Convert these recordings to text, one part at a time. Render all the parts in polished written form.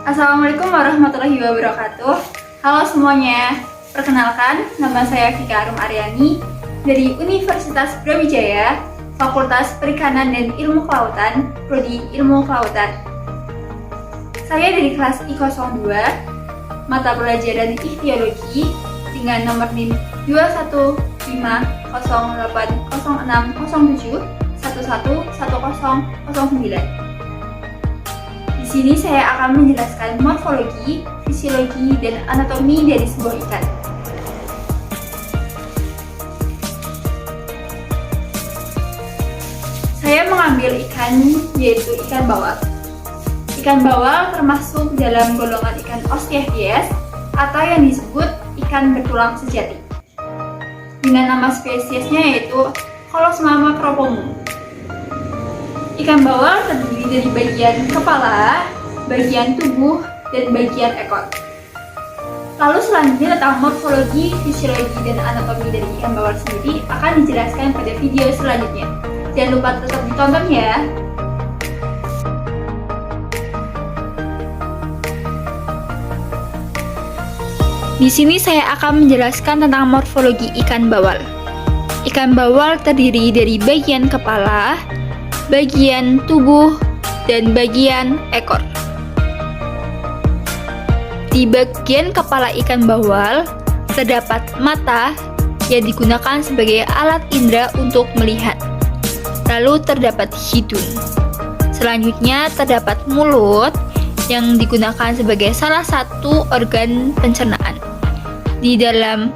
Assalamualaikum warahmatullahi wabarakatuh. Halo semuanya, perkenalkan nama saya Vika Arum Aryani dari Universitas Brawijaya, Fakultas Perikanan dan Ilmu Kelautan, Prodi Ilmu Kelautan. Saya dari kelas I02, mata pelajaran Ichtiologi dengan nomor NIM 215080607111009. Di sini saya akan menjelaskan morfologi, fisiologi, dan anatomi dari sebuah ikan. Saya mengambil ikan yaitu ikan bawal. Ikan bawal termasuk dalam golongan ikan Osteichthyes atau yang disebut ikan bertulang sejati. Dengan nama spesiesnya yaitu Colosma macropomum. Ikan bawal terdiri dari bagian kepala, bagian tubuh, dan bagian ekor. Lalu selanjutnya tentang morfologi, fisiologi, dan anatomi dari ikan bawal sendiri akan dijelaskan pada video selanjutnya. Jangan lupa tetap ditonton ya. Di sini saya akan menjelaskan tentang morfologi ikan bawal. Ikan bawal terdiri dari bagian kepala, bagian tubuh, dan bagian ekor. Di bagian kepala ikan bawal terdapat mata yang digunakan sebagai alat indera untuk melihat. Lalu terdapat hidung. Selanjutnya terdapat mulut yang digunakan sebagai salah satu organ pencernaan. Di dalam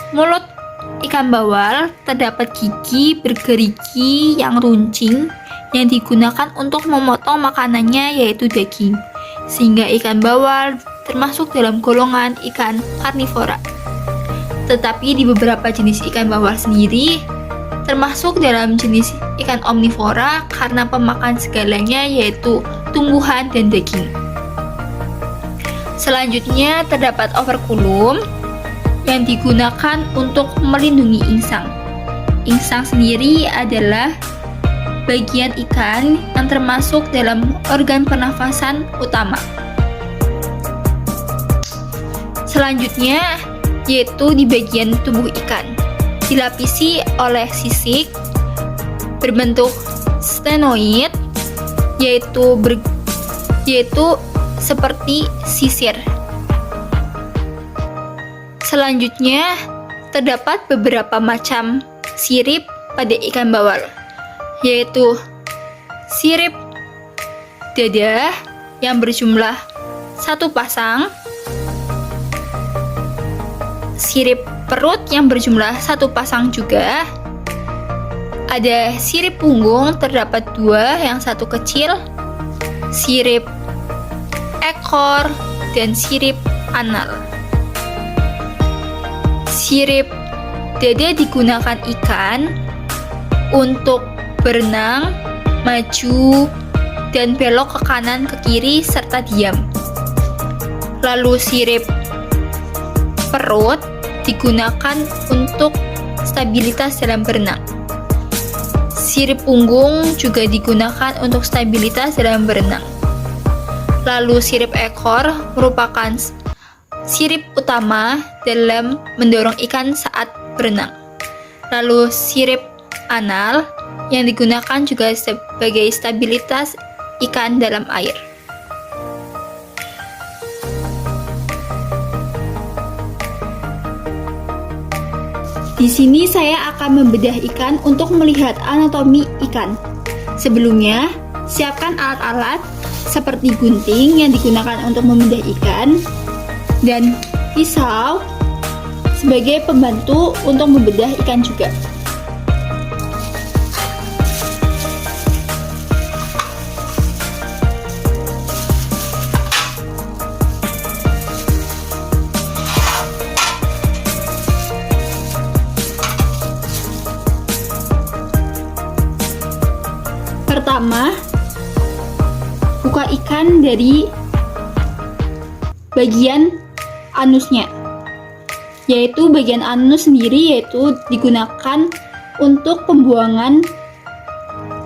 mulut ikan bawal terdapat gigi bergerigi yang runcing yang digunakan untuk memotong makanannya yaitu daging, sehingga ikan bawal termasuk dalam golongan ikan karnivora. Tetapi di beberapa jenis ikan bawal sendiri termasuk dalam jenis ikan omnivora karena pemakan segalanya yaitu tumbuhan dan daging. Selanjutnya terdapat operculum yang digunakan untuk melindungi insang. Insang sendiri adalah bagian ikan yang termasuk dalam organ pernafasan utama. Selanjutnya yaitu di bagian tubuh ikan, dilapisi oleh sisik berbentuk stenoid yaitu seperti sisir. Selanjutnya, terdapat beberapa macam sirip pada ikan bawal, yaitu sirip dada yang berjumlah 1 pasang, sirip perut yang berjumlah 1 pasang juga, ada sirip punggung terdapat 2, yang satu kecil, sirip ekor, dan sirip anal. Sirip dada digunakan ikan untuk berenang, maju, dan belok ke kanan ke kiri serta diam. Lalu sirip perut digunakan untuk stabilitas dalam berenang. Sirip punggung juga digunakan untuk stabilitas dalam berenang. Lalu sirip ekor merupakan sirip utama dalam mendorong ikan saat berenang. Lalu sirip anal yang digunakan juga sebagai stabilitas ikan dalam air. Di sini saya akan membedah ikan untuk melihat anatomi ikan. Sebelumnya, siapkan alat-alat seperti gunting yang digunakan untuk membedah ikan dan pisau sebagai pembantu untuk membedah ikan juga. Pertama, buka ikan dari bagian anusnya, yaitu bagian anus sendiri digunakan untuk pembuangan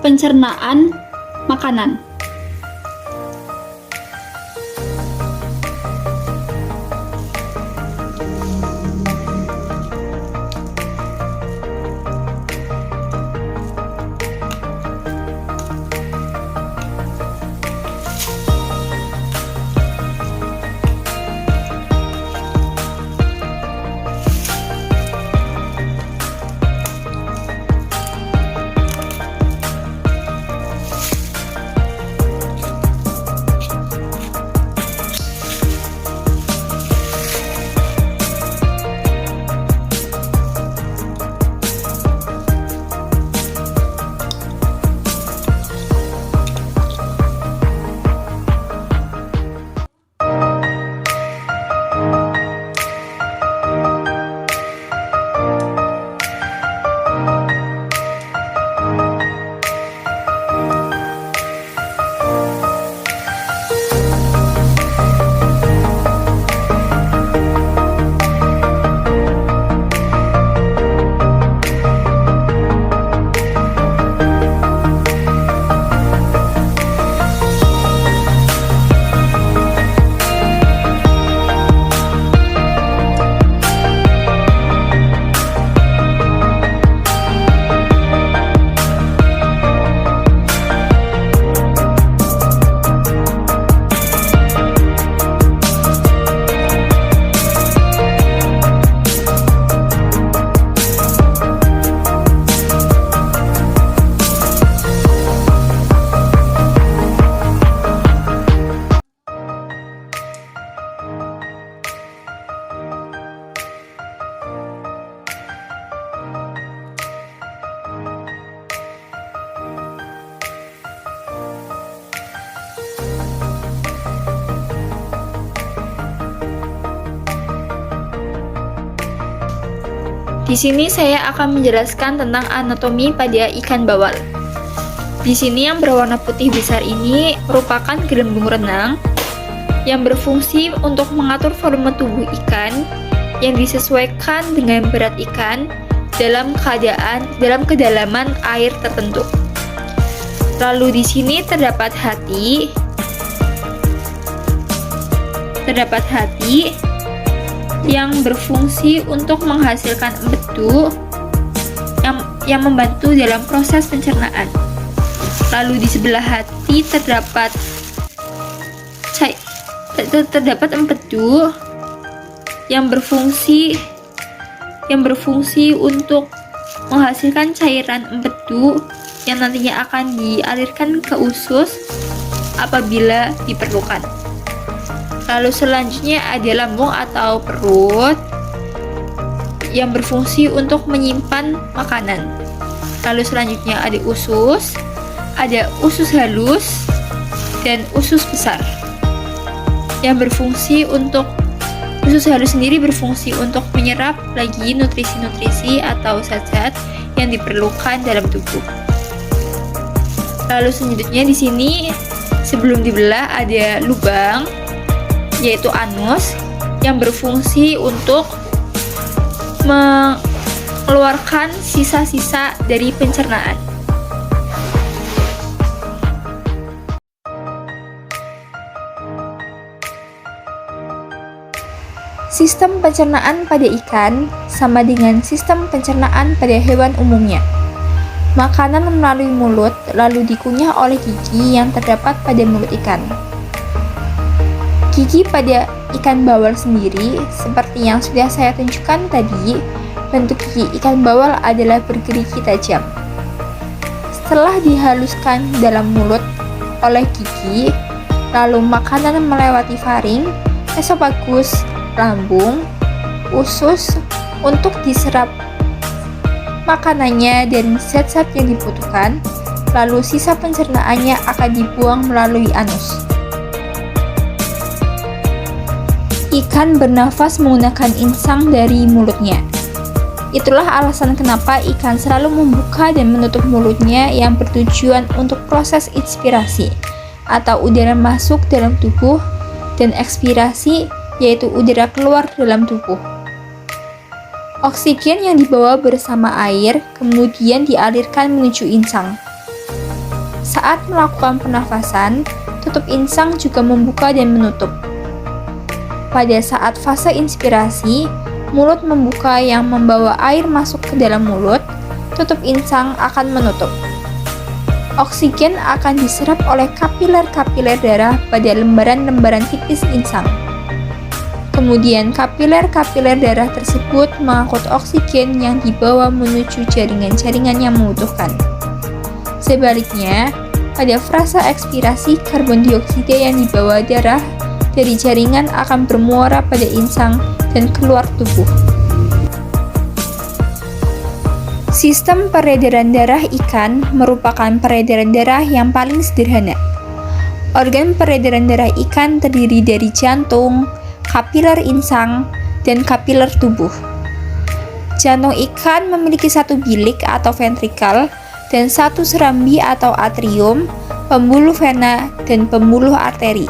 pencernaan makanan. Di sini saya akan menjelaskan tentang anatomi pada ikan bawal. Di sini yang berwarna putih besar ini merupakan gelembung renang yang berfungsi untuk mengatur volume tubuh ikan yang disesuaikan dengan berat ikan dalam kedalaman air tertentu. Lalu di sini terdapat hati yang berfungsi untuk menghasilkan empedu yang membantu dalam proses pencernaan. Lalu di sebelah hati terdapat empedu yang berfungsi untuk menghasilkan cairan empedu yang nantinya akan dialirkan ke usus apabila diperlukan. Lalu selanjutnya ada lambung atau perut yang berfungsi untuk menyimpan makanan. Lalu selanjutnya ada usus halus dan usus besar yang berfungsi untuk usus halus sendiri berfungsi untuk menyerap lagi nutrisi-nutrisi atau zat-zat yang diperlukan dalam tubuh. Lalu selanjutnya di sini sebelum dibelah ada lubang yaitu anus yang berfungsi untuk mengeluarkan sisa-sisa dari pencernaan. Sistem pencernaan pada ikan sama dengan sistem pencernaan pada hewan umumnya. Makanan melalui mulut lalu dikunyah oleh gigi yang terdapat pada mulut ikan. Gigi pada ikan bawal sendiri, seperti yang sudah saya tunjukkan tadi, bentuk gigi ikan bawal adalah bergerigi tajam. Setelah dihaluskan dalam mulut oleh gigi, lalu makanan melewati faring, esofagus, lambung, usus untuk diserap makanannya dan zat-zat yang dibutuhkan, lalu sisa pencernaannya akan dibuang melalui anus. Ikan bernafas menggunakan insang dari mulutnya. Itulah alasan kenapa ikan selalu membuka dan menutup mulutnya yang bertujuan untuk proses inspirasi atau udara masuk dalam tubuh dan ekspirasi yaitu udara keluar dalam tubuh. Oksigen yang dibawa bersama air kemudian dialirkan menuju insang. Saat melakukan pernafasan, tutup insang juga membuka dan menutup. Pada saat fase inspirasi, mulut membuka yang membawa air masuk ke dalam mulut, tutup insang akan menutup. Oksigen akan diserap oleh kapiler-kapiler darah pada lembaran-lembaran tipis insang. Kemudian kapiler-kapiler darah tersebut mengangkut oksigen yang dibawa menuju jaringan-jaringan yang membutuhkan. Sebaliknya, pada fase ekspirasi, karbon dioksida yang dibawa darah dari jaringan akan bermuara pada insang dan keluar tubuh. Sistem peredaran darah ikan merupakan peredaran darah yang paling sederhana. Organ peredaran darah ikan terdiri dari jantung, kapiler insang, dan kapiler tubuh. Jantung ikan memiliki satu bilik atau ventrikel dan satu serambi atau atrium, pembuluh vena, dan pembuluh arteri.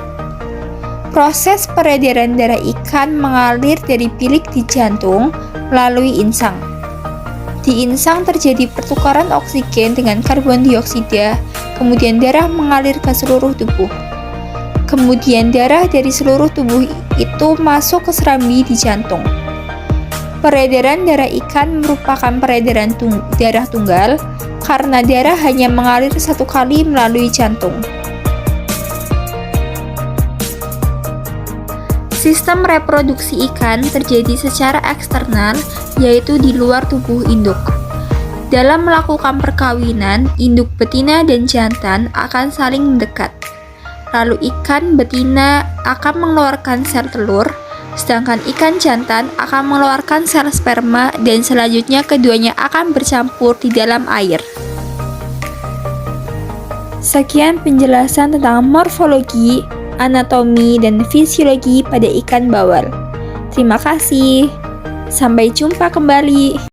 Proses peredaran darah ikan mengalir dari bilik di jantung melalui insang. Di insang terjadi pertukaran oksigen dengan karbon dioksida, kemudian darah mengalir ke seluruh tubuh. Kemudian darah dari seluruh tubuh itu masuk ke serambi di jantung. Peredaran darah ikan merupakan peredaran darah tunggal karena darah hanya mengalir satu kali melalui jantung. Sistem reproduksi ikan terjadi secara eksternal, yaitu di luar tubuh induk. Dalam melakukan perkawinan, induk betina dan jantan akan saling mendekat. Lalu ikan betina akan mengeluarkan sel telur, sedangkan ikan jantan akan mengeluarkan sel sperma dan selanjutnya keduanya akan bercampur di dalam air. Sekian penjelasan tentang morfologi, anatomi, dan fisiologi pada ikan bawal. Terima kasih. Sampai jumpa kembali.